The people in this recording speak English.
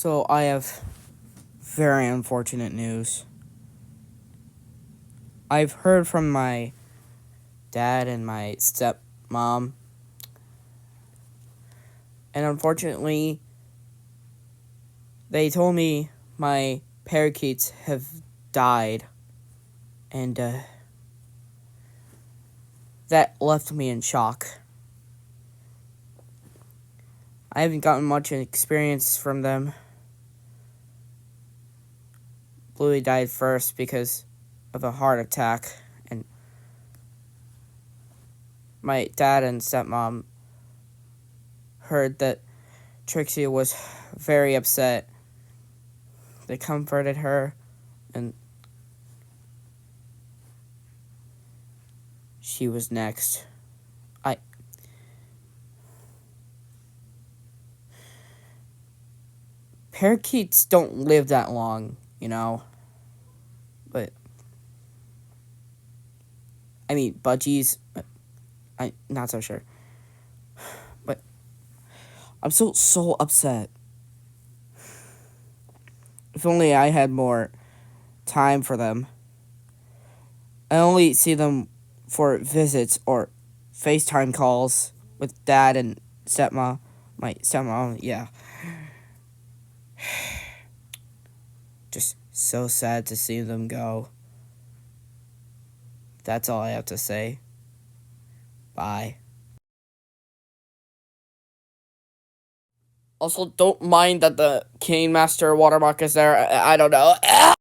So I have very unfortunate news. I've heard from my dad and my stepmom, and unfortunately, they told me my parakeets have died, and that left me in shock. I haven't gotten much experience from them. Bluey died first because of a heart attack, and my dad and stepmom heard that Trixie was very upset. They comforted her, and she was next. Parakeets don't live that long, but I mean, Budgies, I'm not so sure. But I'm so upset. If only I had more time for them. I only see them for visits or FaceTime calls with dad and stepmom. My stepmom, yeah. Just so sad to see them go. That's all I have to say. Bye. Also, don't mind that the Cane Master watermark is there. I don't know.